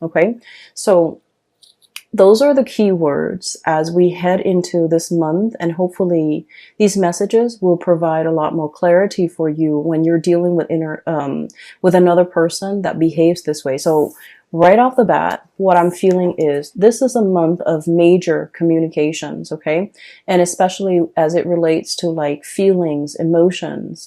Okay, so those are the key words as we head into this month, and hopefully these messages will provide a lot more clarity for you when you're dealing with with another person that behaves this way. So right off the bat, what I'm feeling is this is a month of major communications, okay? And especially as it relates to like feelings, emotions,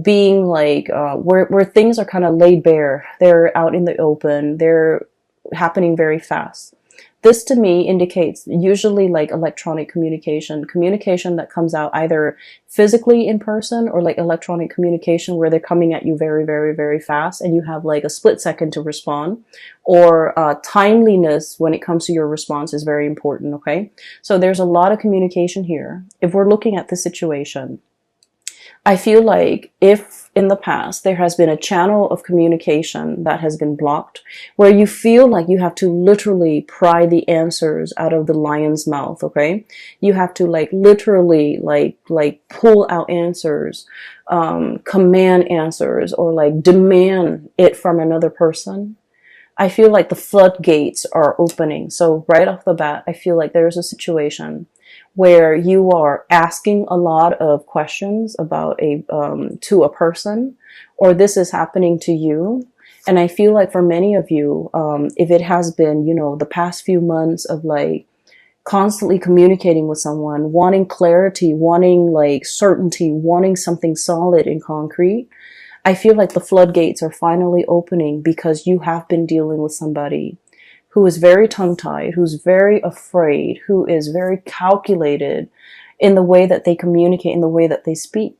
being like where things are kind of laid bare, they're out in the open, they're happening very fast. This to me indicates usually like electronic communication that comes out either physically in person or like electronic communication where they're coming at you very, very, very fast and you have like a split second to respond, or timeliness when it comes to your response is very important. Okay. So there's a lot of communication here. If we're looking at the situation, I feel like if in the past there has been a channel of communication that has been blocked, where you feel like you have to literally pry the answers out of the lion's mouth, okay? You have to like literally like pull out answers, command answers, or like demand it from another person. I feel like the floodgates are opening. So right off the bat, I feel like there's a situation where you are asking a lot of questions about to a person, or this is happening to you. And I feel like for many of you, if it has been, you know, the past few months of like constantly communicating with someone, wanting clarity, wanting like certainty, wanting something solid and concrete, I feel like the floodgates are finally opening because you have been dealing with somebody who is very tongue-tied, who's very afraid, who is very calculated in the way that they communicate, in the way that they speak.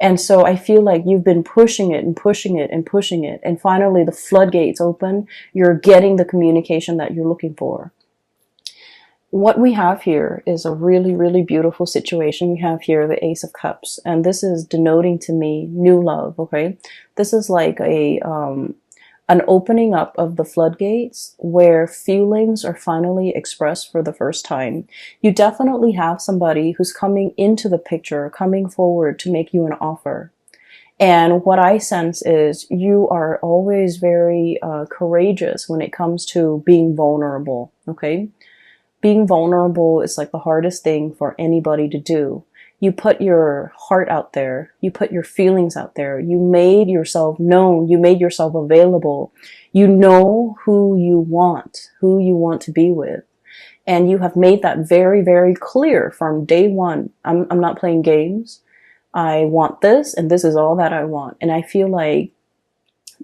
And so I feel like you've been pushing it and pushing it and pushing it. And finally the floodgates open. You're getting the communication that you're looking for. What we have here is a really, really beautiful situation. We have here the Ace of Cups, and this is denoting to me new love, okay? This is like an opening up of the floodgates where feelings are finally expressed for the first time. You definitely have somebody who's coming into the picture, coming forward to make you an offer. And what I sense is you are always very courageous when it comes to being vulnerable, okay? Being vulnerable is like the hardest thing for anybody to do. You put your heart out there. You put your feelings out there. You made yourself known. You made yourself available. You know who you want to be with. And you have made that very, very clear from day one. I'm not playing games. I want this, and this is all that I want. And I feel like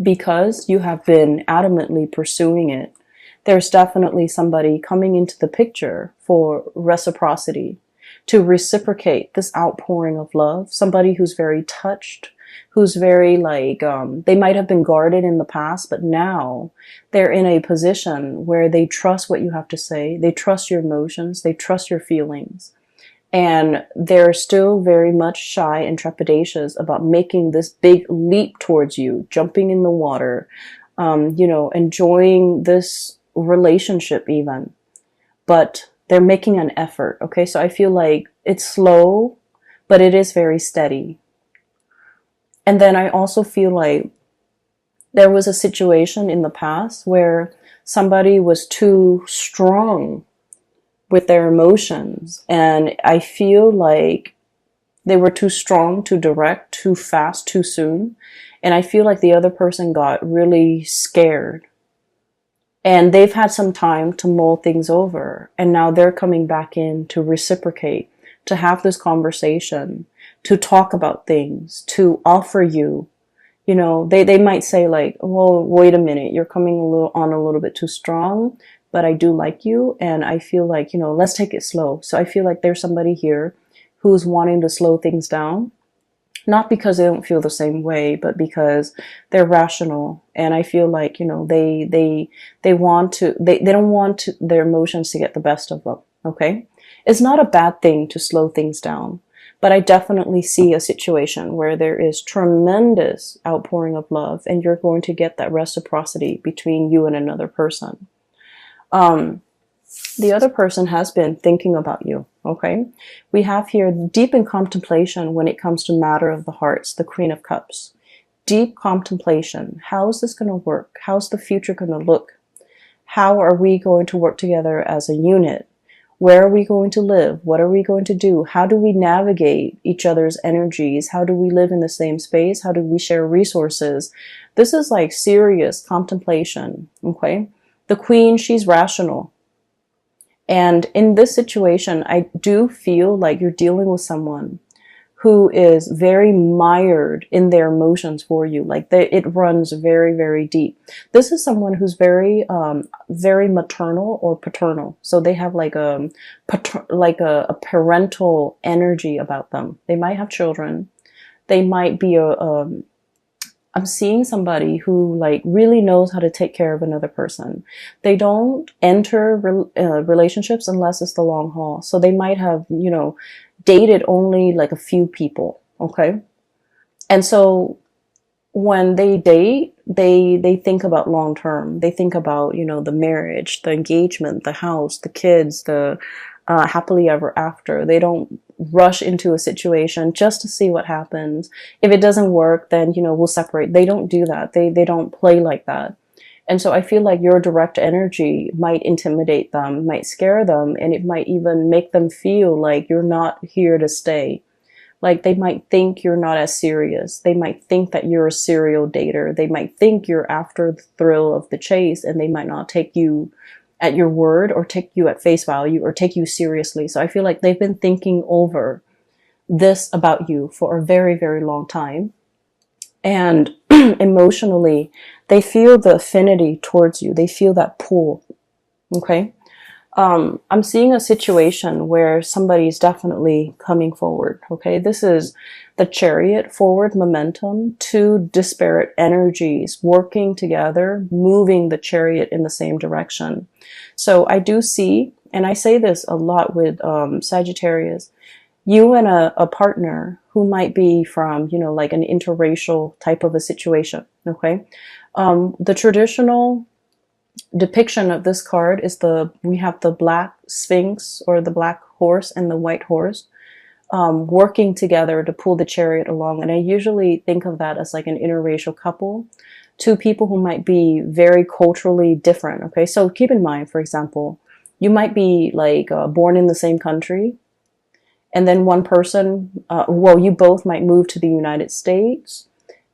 because you have been adamantly pursuing it, there's definitely somebody coming into the picture for reciprocity, to reciprocate this outpouring of love. Somebody who's very touched, who's very like, they might have been guarded in the past, but now they're in a position where they trust what you have to say. They trust your emotions. They trust your feelings. And they're still very much shy and trepidatious about making this big leap towards you, jumping in the water, you know, enjoying this relationship even. But they're making an effort, okay? So I feel like it's slow, but it is very steady. And then I also feel like there was a situation in the past where somebody was too strong with their emotions. And I feel like they were too strong, too direct, too fast, too soon. And I feel like the other person got really scared. And they've had some time to mull things over. And now they're coming back in to reciprocate, to have this conversation, to talk about things, to offer you. You know, they might say like, well, wait a minute, you're coming a little bit too strong, but I do like you. And I feel like, you know, let's take it slow. So I feel like there's somebody here who's wanting to slow things down. Not because they don't feel the same way, but because they're rational. And I feel like, you know, they don't want their emotions to get the best of them. Okay. It's not a bad thing to slow things down, but I definitely see a situation where there is tremendous outpouring of love and you're going to get that reciprocity between you and another person. The other person has been thinking about you, okay? We have here deep in contemplation when it comes to matter of the hearts, the Queen of Cups. Deep contemplation. How is this going to work? How's the future going to look? How are we going to work together as a unit? Where are we going to live? What are we going to do? How do we navigate each other's energies? How do we live in the same space? How do we share resources? This is like serious contemplation, okay? The queen, she's rational. And in this situation, I do feel like you're dealing with someone who is very mired in their emotions for you. Like it runs very, very deep. This is someone who's very, very maternal or paternal. So they have like a parental energy about them. They might have children. They might be I'm seeing somebody who like really knows how to take care of another person. They don't enter relationships unless it's the long haul. So they might have, you know, dated only like a few people. Okay. And so when they date, they think about long term. They think about, you know, the marriage, the engagement, the house, the kids, the happily ever after. They don't rush into a situation just to see what happens. If it doesn't work, then, you know, we'll separate. They don't do that. They don't play like that. And so I feel like your direct energy might intimidate them, might scare them, and it might even make them feel like you're not here to stay. Like they might think you're not as serious. They might think that you're a serial dater. They might think you're after the thrill of the chase, and they might not take you at your word or take you at face value or take you seriously. So I feel like they've been thinking over this about you for a very, very long time. And emotionally, they feel the affinity towards you. They feel that pull. Okay. I'm seeing a situation where somebody's definitely coming forward. Okay. This is the Chariot, forward momentum, two disparate energies working together, moving the Chariot in the same direction. So I do see, and I say this a lot with Sagittarius, you and a partner who might be from, you know, like an interracial type of a situation. Okay. The traditional depiction of this card is we have the black sphinx or the black horse and the white horse working together to pull the chariot along. And I usually think of that as like an interracial couple, two people who might be very culturally different. Okay. So keep in mind, for example, you might be like born in the same country, and then one person, you both might move to the United States,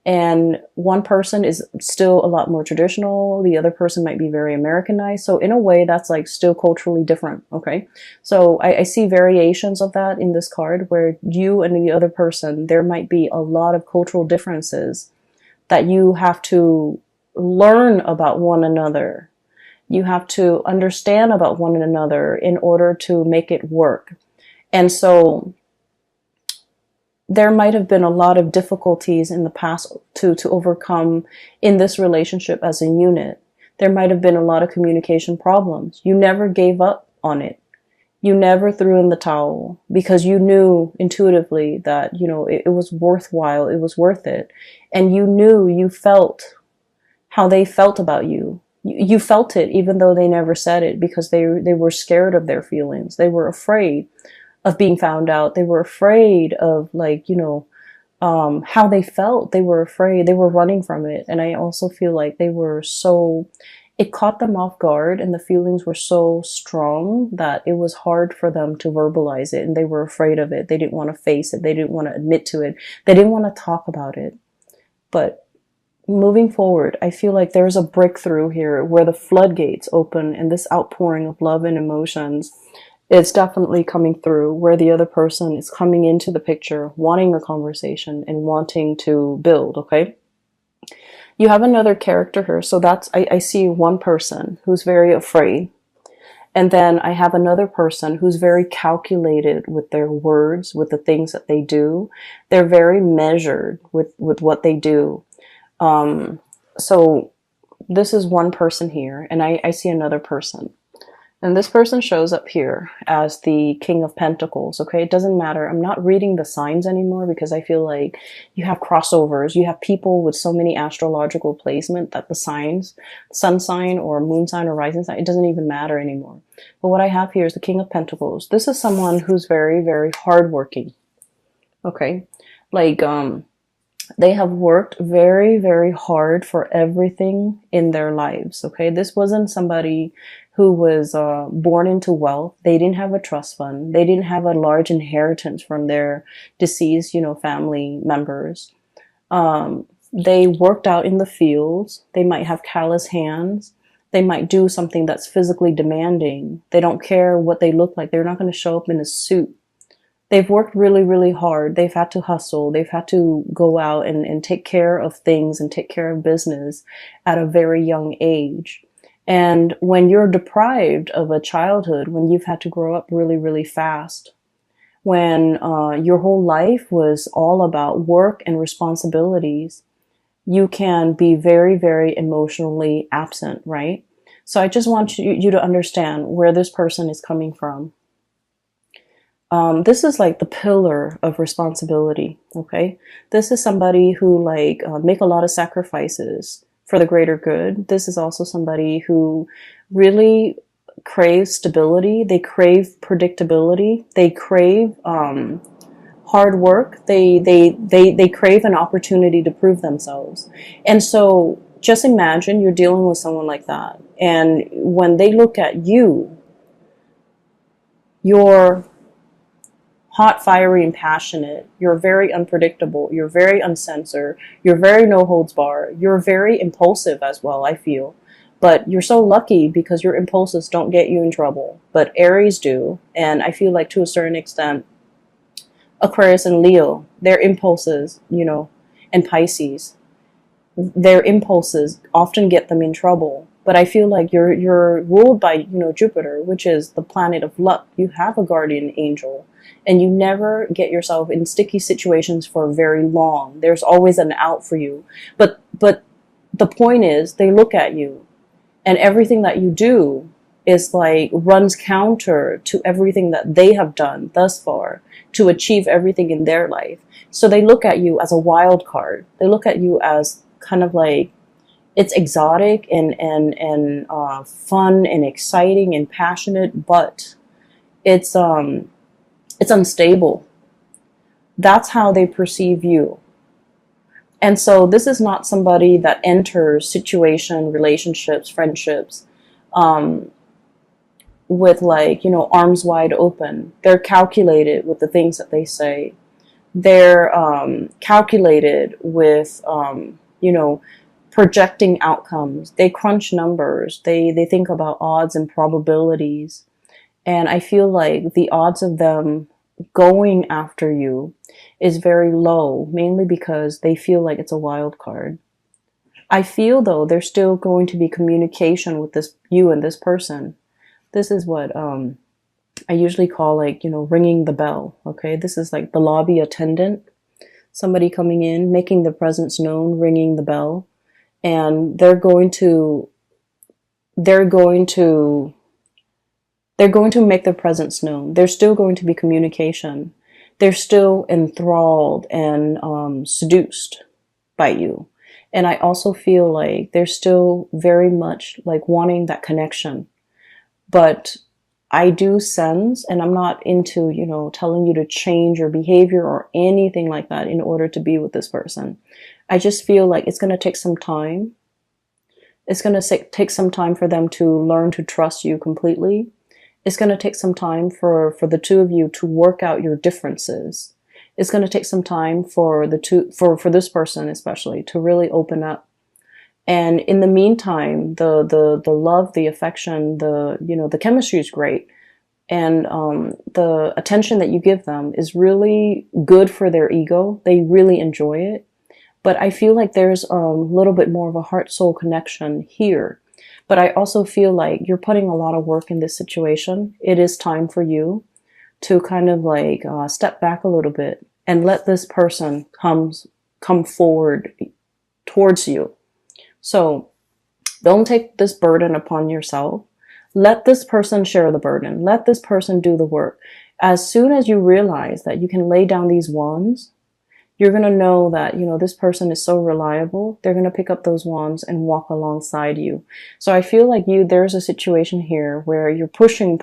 and one person is still a lot more traditional. The other person might be very Americanized. So in a way, that's like still culturally different. Okay. So I see variations of that in this card where you and the other person, there might be a lot of cultural differences that you have to learn about one another. You have to understand about one another in order to make it work. And so there might have been a lot of difficulties in the past to overcome in this relationship as a unit. There might have been a lot of communication problems. You never gave up on it. You never threw in the towel because you knew intuitively that, you know, it was worthwhile. It was worth it. And you felt how they felt about you. You felt it even though they never said it because they were scared of their feelings. They were afraid of being found out. They were afraid of, like, you know, how they felt. They were afraid. They were running from it. And I also feel like it caught them off guard, and the feelings were so strong that it was hard for them to verbalize it, and they were afraid of it. They didn't want to face it. They didn't want to admit to it. They didn't want to talk about it. But moving forward, I feel like there's a breakthrough here where the floodgates open, and this outpouring of love and emotions, it's definitely coming through, where the other person is coming into the picture, wanting a conversation and wanting to build. Okay. You have another character here. So I see one person who's very afraid. And then I have another person who's very calculated with their words, with the things that they do. They're very measured with what they do. So this is one person here, and I see another person. And this person shows up here as the King of Pentacles, okay? It doesn't matter. I'm not reading the signs anymore because I feel like you have crossovers. You have people with so many astrological placement that the signs, sun sign or moon sign or rising sign, it doesn't even matter anymore. But what I have here is the King of Pentacles. This is someone who's very, very hardworking, okay? Like, They have worked very, very hard for everything in their lives. Okay. This wasn't somebody who was born into wealth. They didn't have a trust fund. They didn't have a large inheritance from their deceased, family members. They worked out in the fields. They might have callous hands. They might do something that's physically demanding. They don't care what they look like. They're not going to show up in a suit. They've worked really, really hard. They've had to hustle. They've had to go out and take care of things and take care of business at a very young age. And when you're deprived of a childhood, when you've had to grow up really, really fast, when your whole life was all about work and responsibilities, you can be very, very emotionally absent, right? So I just want you to understand where this person is coming from. This is like the pillar of responsibility, okay? This is somebody who make a lot of sacrifices for the greater good. This is also somebody who really craves stability. They crave predictability. They crave hard work. They crave an opportunity to prove themselves. And so just imagine you're dealing with someone like that. And when they look at you, you're hot, fiery, and passionate. You're very unpredictable. You're very uncensored. You're very no holds bar. You're very impulsive as well, I feel. But you're so lucky because your impulses don't get you in trouble. But Aries do. And I feel like to a certain extent, Aquarius and Leo, their impulses, and Pisces, their impulses often get them in trouble. But I feel like you're ruled by, Jupiter, which is the planet of luck. You have a guardian angel, and you never get yourself in sticky situations for very long. There's always an out for you. But the point is, they look at you, and everything that you do is runs counter to everything that they have done thus far to achieve everything in their life. So they look at you as a wild card. They look at you as kind of it's exotic and fun and exciting and passionate, but it's unstable. That's how they perceive you. And so this is not somebody that enters relationships, friendships, with arms wide open. They're calculated with the things that they say. They're calculated with, projecting outcomes. They crunch numbers. They think about odds and probabilities. And I feel like the odds of them going after you is very low, mainly because they feel like it's a wild card. I feel though there's still going to be communication with you and this person. This is what I usually call ringing the bell. Okay, this is like the lobby attendant, somebody coming in, making their presence known, ringing the bell, and they're going to make their presence known. There's still going to be communication. They're still enthralled and seduced by you. And I also feel like they're still very much wanting that connection. But I do sense, and I'm not into, telling you to change your behavior or anything like that in order to be with this person. I just feel like it's going to take some time. It's going to take some time for them to learn to trust you completely. It's going to take some time for the two of you to work out your differences. It's going to take some time for this person especially to really open up. And in the meantime, the love, the affection, the chemistry is great. And the attention that you give them is really good for their ego. They really enjoy it. But I feel like there's a little bit more of a heart-soul connection here. But I also feel like you're putting a lot of work in this situation. It is time for you to kind of step back a little bit and let this person come forward towards you. So don't take this burden upon yourself. Let this person share the burden. Let this person do the work. As soon as you realize that you can lay down these wands, you're going to know that, this person is so reliable. They're going to pick up those wands and walk alongside you. So I feel like there's a situation here where you're pushing,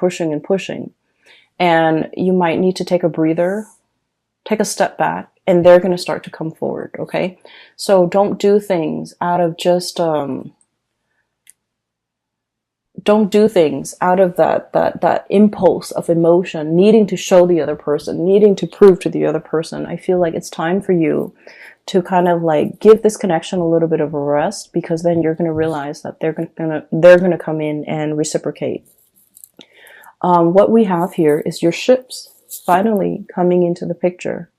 and you might need to take a breather, take a step back, and they're going to start to come forward. Okay. So don't do things out of just, don't do things out of that impulse of emotion, needing to show the other person, needing to prove to the other person. I feel like it's time for you to kind of like give this connection a little bit of a rest, because then you're going to realize that they're going to come in and reciprocate. What we have here is your ships finally coming into the picture.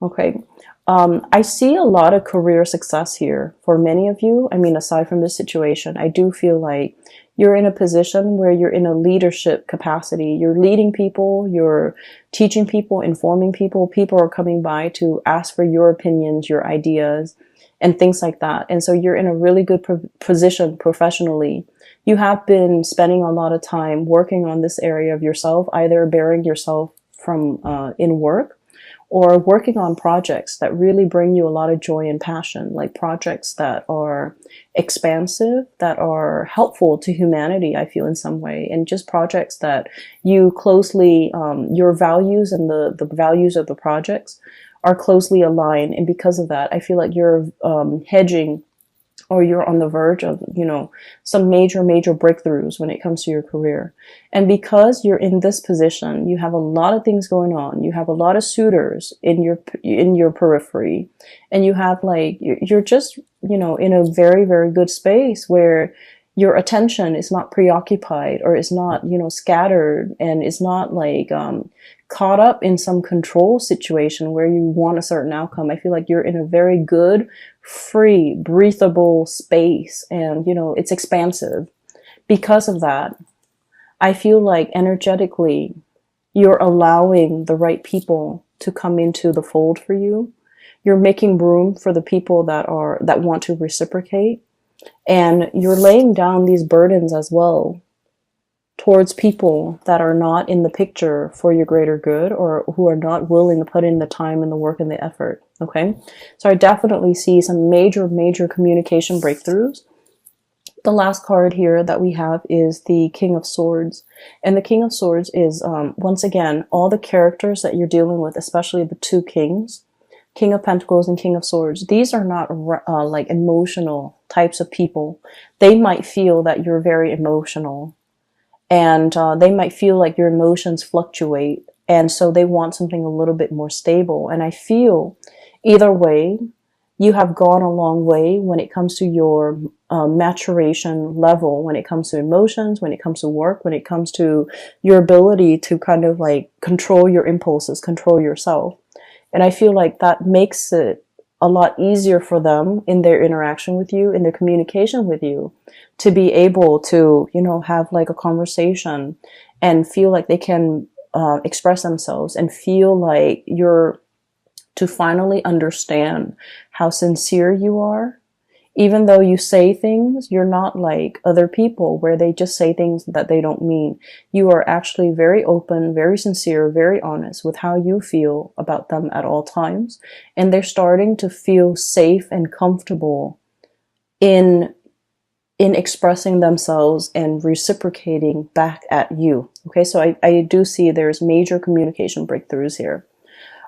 Okay. I see a lot of career success here for many of you. I mean, aside from this situation, I do feel like you're in a position where you're in a leadership capacity. You're leading people, you're teaching people, informing people. People are coming by to ask for your opinions, your ideas, and things like that. And so you're in a really good position professionally. You have been spending a lot of time working on this area of yourself, either bearing yourself from in work, or working on projects that really bring you a lot of joy and passion, like projects that are expansive, that are helpful to humanity, I feel, in some way, and just projects that you closely, your values and the values of the projects are closely aligned. And because of that, I feel like you're hedging, or you're on the verge of, some major breakthroughs when it comes to your career. And because you're in this position, you have a lot of things going on. You have a lot of suitors in your periphery, and you have you're just, in a very, very good space where your attention is not preoccupied, or is not, scattered, and is not caught up in some control situation where you want a certain outcome. I feel like you're in a very good, free, breathable space, and it's expansive. Because of that, I feel like energetically you're allowing the right people to come into the fold for you. You're making room for the people that want to reciprocate, and you're laying down these burdens as well towards people that are not in the picture for your greater good, or who are not willing to put in the time and the work and the effort. Okay. So I definitely see some major communication breakthroughs. The last card here that we have is the King of Swords. And the King of Swords is, once again, all the characters that you're dealing with, especially the two kings, King of Pentacles and King of Swords. These are not like emotional types of people. They might feel that you're very emotional, and they might feel like your emotions fluctuate, and so they want something a little bit more stable. And I feel either way, you have gone a long way when it comes to your maturation level, when it comes to emotions, when it comes to work, when it comes to your ability to kind of control your impulses, control yourself. And I feel like that makes it a lot easier for them in their interaction with you, in their communication with you, to be able to, have a conversation and feel like they can express themselves, and feel like you're to finally understand how sincere you are. Even though you say things, you're not like other people where they just say things that they don't mean. You are actually very open, very sincere, very honest with how you feel about them at all times. And they're starting to feel safe and comfortable in expressing themselves and reciprocating back at you. Okay, so I do see there's major communication breakthroughs here.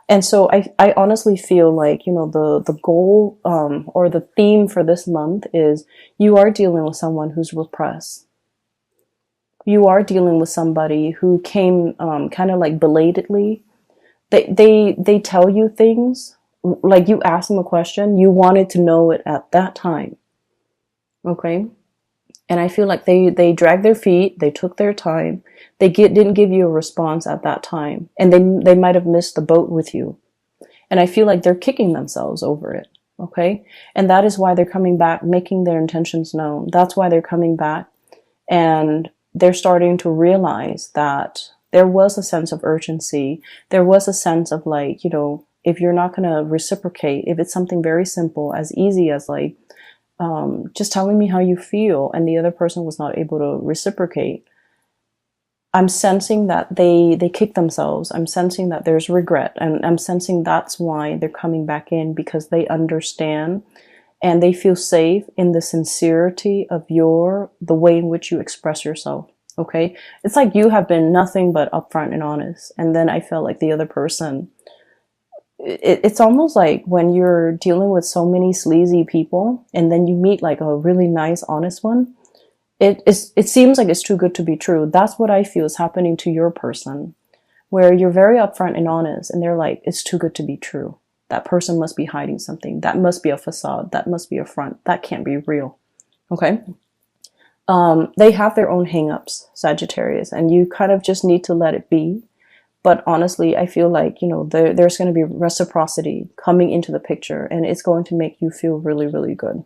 And so I honestly feel like, the goal, or the theme for this month is you are dealing with someone who's repressed. You are dealing with somebody who came, kind of like belatedly. They tell you things, like you ask them a question, you wanted to know it at that time. Okay. And I feel like they dragged their feet, they took their time, didn't give you a response at that time, and they might have missed the boat with you. And I feel like they're kicking themselves over it, okay? And that is why they're coming back, making their intentions known. That's why they're coming back, and they're starting to realize that there was a sense of urgency. There was a sense of if you're not going to reciprocate, if it's something very simple, as easy as just telling me how you feel, and the other person was not able to reciprocate, I'm sensing that they kick themselves. I'm sensing that there's regret, and I'm sensing that's why they're coming back in, because they understand and they feel safe in the sincerity of the way in which you express yourself. Okay. It's like you have been nothing but upfront and honest. And then I felt like the other person it's almost like when you're dealing with so many sleazy people and then you meet like a really nice, honest one, it seems like it's too good to be true. That's what I feel is happening to your person, where you're very upfront and honest, and they're like, it's too good to be true. That person must be hiding something. That must be a facade. That must be a front. That can't be real. Okay? They have their own hangups, Sagittarius, and you kind of just need to let it be. But honestly, I feel like, there's going to be reciprocity coming into the picture, and it's going to make you feel really, really good.